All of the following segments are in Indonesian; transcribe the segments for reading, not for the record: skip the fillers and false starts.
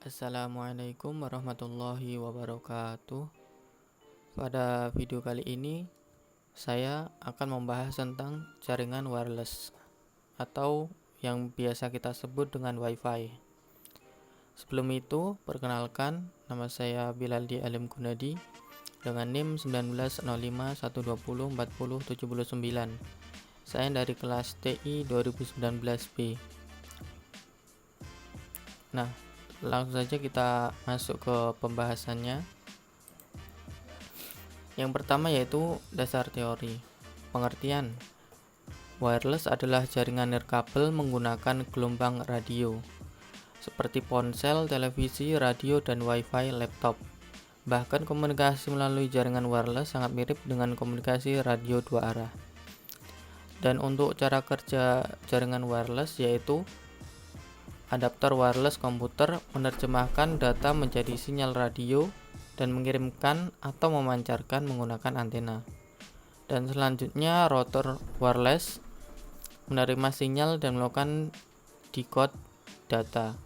Assalamualaikum warahmatullahi wabarakatuh. Pada video kali ini saya akan membahas tentang jaringan wireless atau yang biasa kita sebut dengan WiFi. Sebelum itu, perkenalkan, nama saya Bilaldi Alim Gunadi dengan NIM 190512040079. Saya dari kelas TI 2019B. Nah, langsung saja kita masuk ke pembahasannya. Yang pertama yaitu dasar teori. Pengertian: wireless adalah jaringan nirkabel menggunakan gelombang radio, seperti ponsel, televisi, radio, dan WiFi laptop. Bahkan komunikasi melalui jaringan wireless sangat mirip dengan komunikasi radio dua arah. Dan untuk cara kerja jaringan wireless yaitu adaptor wireless komputer menerjemahkan data menjadi sinyal radio dan mengirimkan atau memancarkan menggunakan antena. Dan selanjutnya router wireless menerima sinyal dan melakukan decode data.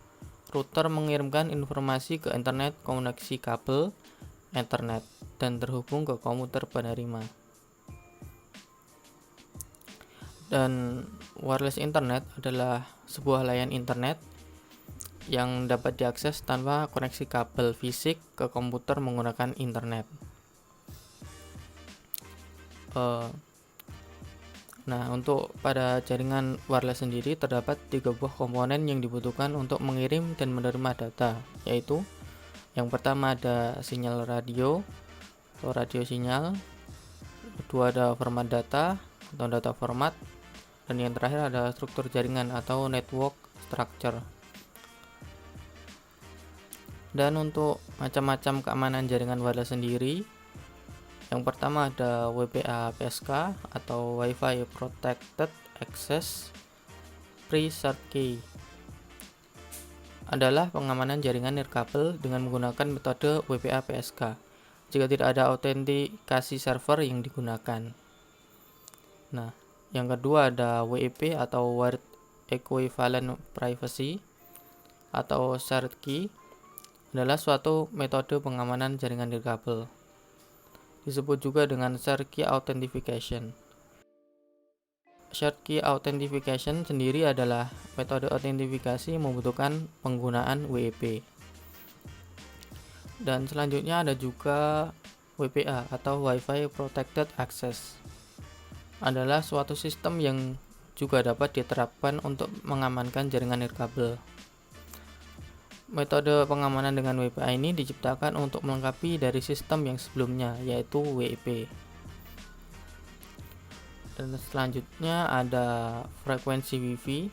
Router mengirimkan informasi ke internet koneksi kabel Ethernet dan terhubung ke komputer penerima. Dan wireless internet adalah sebuah layanan internet yang dapat diakses tanpa koneksi kabel fisik ke komputer menggunakan internet. Nah, untuk pada jaringan wireless sendiri terdapat 3 buah komponen yang dibutuhkan untuk mengirim dan menerima data, yaitu yang pertama ada sinyal radio atau radio sinyal, kedua ada format data atau data format, dan yang terakhir ada struktur jaringan atau network structure. Dan untuk macam-macam keamanan jaringan wireless sendiri, yang pertama ada WPA-PSK atau Wi-Fi Protected Access Pre-Cert Key. Adalah pengamanan jaringan nirkabel dengan menggunakan metode WPA-PSK jika tidak ada autentikasi server yang digunakan. Nah, yang kedua ada WEP atau Word Equivalent Privacy atau Cert Key, adalah suatu metode pengamanan jaringan nirkabel. Disebut juga dengan Shared Key Authentication. Shared Key Authentication sendiri adalah metode autentifikasi membutuhkan penggunaan WEP. Dan selanjutnya ada juga WPA atau Wi-Fi Protected Access. Adalah suatu sistem yang juga dapat diterapkan untuk mengamankan jaringan nirkabel. Metode pengamanan dengan WPA ini diciptakan untuk melengkapi dari sistem yang sebelumnya, yaitu WEP. Dan selanjutnya ada frekuensi Wi-Fi.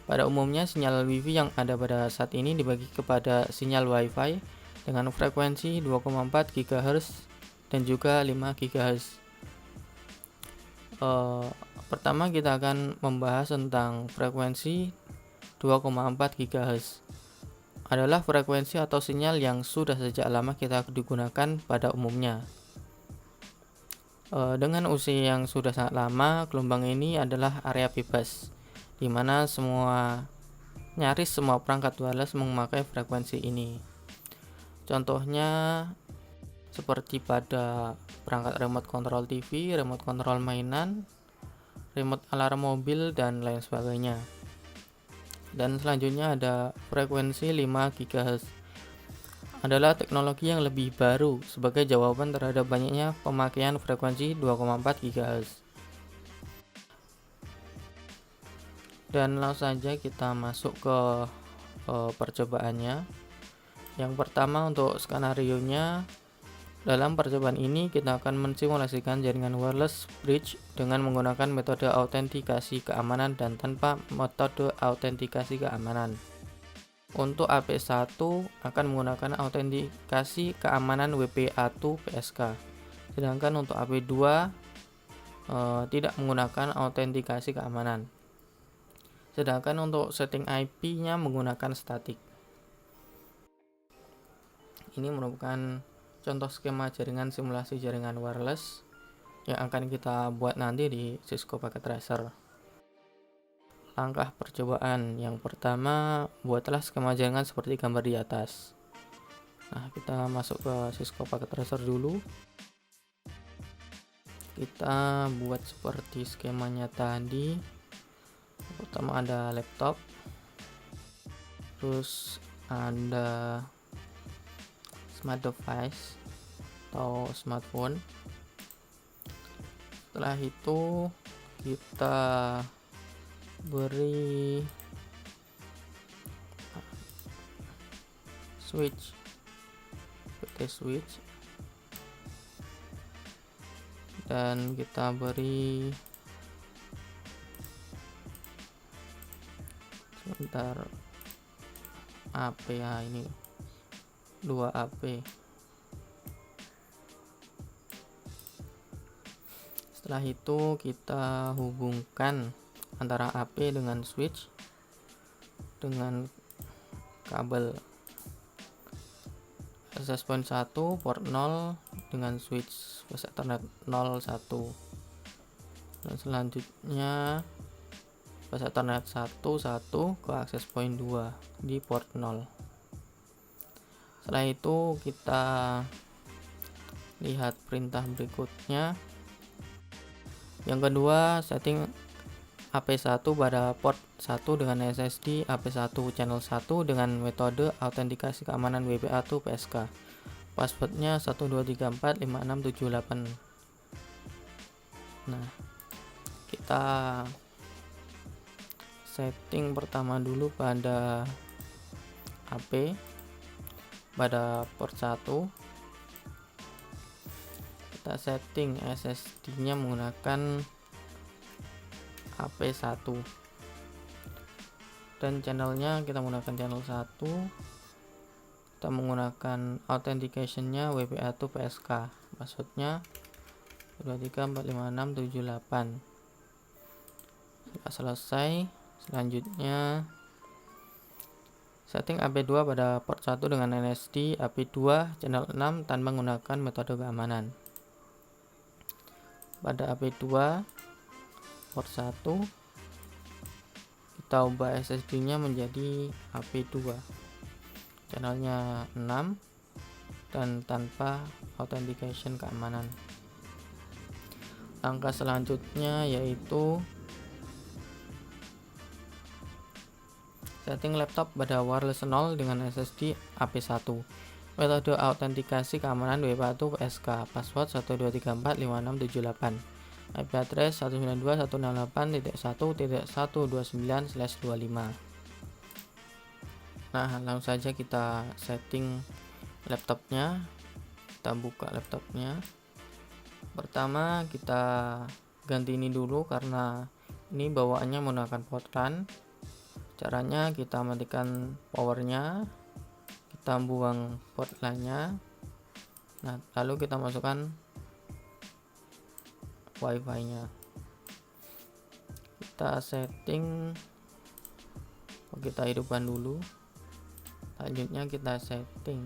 Pada umumnya sinyal Wi-Fi yang ada pada saat ini dibagi kepada sinyal Wi-Fi dengan frekuensi 2,4 GHz dan juga 5 GHz. Pertama kita akan membahas tentang frekuensi 2,4 GHz. Adalah frekuensi atau sinyal yang sudah sejak lama kita digunakan pada umumnya. Dengan usia yang sudah sangat lama, gelombang ini adalah area bebas, di mana nyaris semua perangkat wireless memakai frekuensi ini. Contohnya seperti pada perangkat remote control TV, remote control mainan, remote alarm mobil, dan lain sebagainya. Dan selanjutnya ada frekuensi 5 GHz. Adalah teknologi yang lebih baru sebagai jawaban terhadap banyaknya pemakaian frekuensi 2,4 GHz. Dan langsung saja kita masuk ke percobaannya. Yang pertama untuk skenario-nya, dalam percobaan ini kita akan mensimulasikan jaringan wireless bridge dengan menggunakan metode autentikasi keamanan dan tanpa metode autentikasi keamanan. Untuk AP1 akan menggunakan autentikasi keamanan WPA2-PSK, sedangkan untuk AP2 tidak menggunakan autentikasi keamanan. Sedangkan untuk setting IP-nya menggunakan statik. Ini merupakan contoh skema jaringan simulasi jaringan wireless yang akan kita buat nanti di Cisco Packet Tracer. Langkah percobaan yang pertama, buatlah skema jaringan seperti gambar di atas. Nah, kita masuk ke Cisco Packet Tracer dulu. Kita buat seperti skemanya tadi. Pertama ada laptop, terus ada smart device atau smartphone. Setelah itu kita beri switch, dan kita beri sebentar AP ya, ini 2 AP. Setelah itu kita hubungkan antara AP dengan switch dengan kabel access point 1 port 0 dengan switch bus Ethernet 01, dan selanjutnya bus Ethernet 11 ke access point 2 di port 0. Setelah itu kita lihat perintah berikutnya. Yang kedua, setting AP1 pada port 1 dengan SSD AP1 channel 1 dengan metode autentikasi keamanan WPA2 PSK. Passwordnya 12345678. Nah, kita setting pertama dulu pada AP pada port 1. Kita setting SSD nya menggunakan AP1 dan channelnya kita menggunakan channel 1. Kita menggunakan authentication nya WPA2 PSK, passwordnya 2345678. Sudah selesai. Selanjutnya setting AP2 pada port 1 dengan NSD AP2 channel 6 tanpa menggunakan metode keamanan. Pada AP2 port 1 kita ubah SSD nya menjadi AP2 channelnya 6 dan tanpa authentication keamanan. Langkah selanjutnya yaitu setting laptop pada wireless 0 dengan SSD AP1. Metode autentikasi keamanan WPA2 PSK, password 12345678, IP address 192.168.1.129/25. Nah, langsung saja kita setting laptopnya. Kita buka laptopnya. Pertama kita ganti ini dulu karena ini bawaannya menggunakan port LAN. Caranya kita matikan powernya, kita buang port LAN-nya. Nah, lalu kita masukkan wifi-nya. Kita setting, kita hidupkan dulu. Selanjutnya kita setting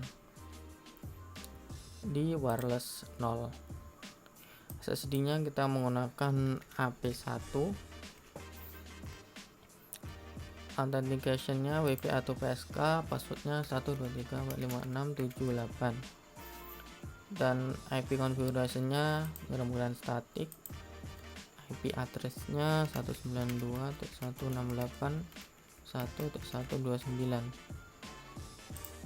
di wireless 0. SSD nya kita menggunakan AP1. Authentication nya WPA2 PSK, passwordnya 123455678, dan IP configuration nya mudah-mudahan static. IP address nya 192.168.1.129.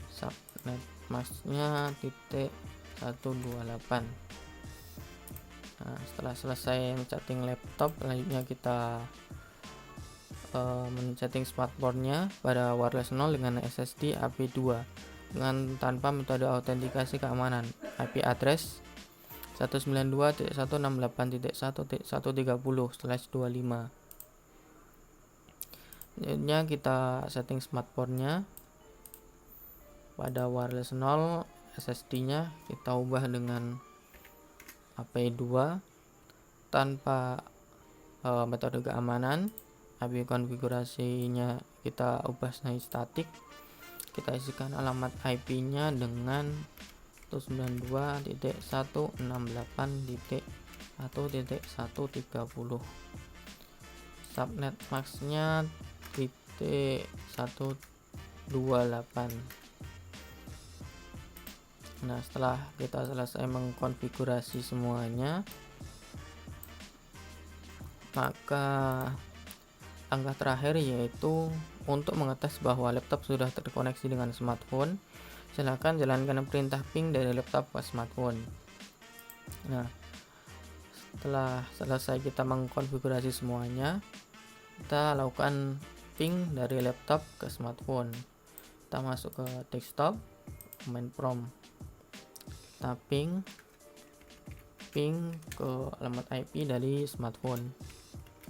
Subnet mask nya .128. Nah, setelah selesai setting laptop, selanjutnya kita men-setting smartphone-nya pada wireless 0 dengan SSD AP2 dengan tanpa metode autentikasi keamanan. IP address 192.168.1.130/25. Selanjutnya kita setting smartphone-nya pada wireless 0, SSD-nya kita ubah dengan AP2 tanpa metode keamanan. IP konfigurasinya kita ubah sebagai static. Kita isikan alamat IP-nya dengan 192.168.1.130. subnet maxnya titik 128. Nah, setelah kita selesai mengkonfigurasi semuanya, maka langkah terakhir yaitu untuk mengetes bahwa laptop sudah terkoneksi dengan smartphone. Silakan jalankan perintah ping dari laptop ke smartphone. Nah, setelah selesai kita mengkonfigurasi semuanya, kita lakukan ping dari laptop ke smartphone. Kita masuk ke desktop, command prompt, kita ping ke alamat IP dari smartphone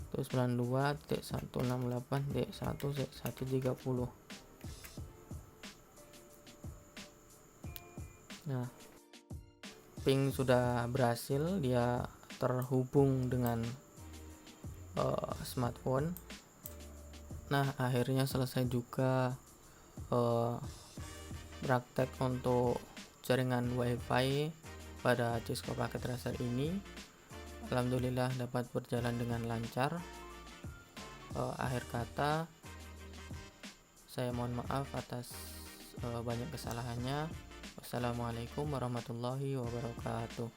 itu 92.168.1.130. Nah, ping sudah berhasil, dia terhubung dengan smartphone. Nah, akhirnya selesai juga praktek untuk jaringan WiFi pada Cisco Packet Tracer ini. Alhamdulillah dapat berjalan dengan lancar. Akhir kata, saya mohon maaf atas banyak kesalahannya. Wassalamualaikum warahmatullahi wabarakatuh.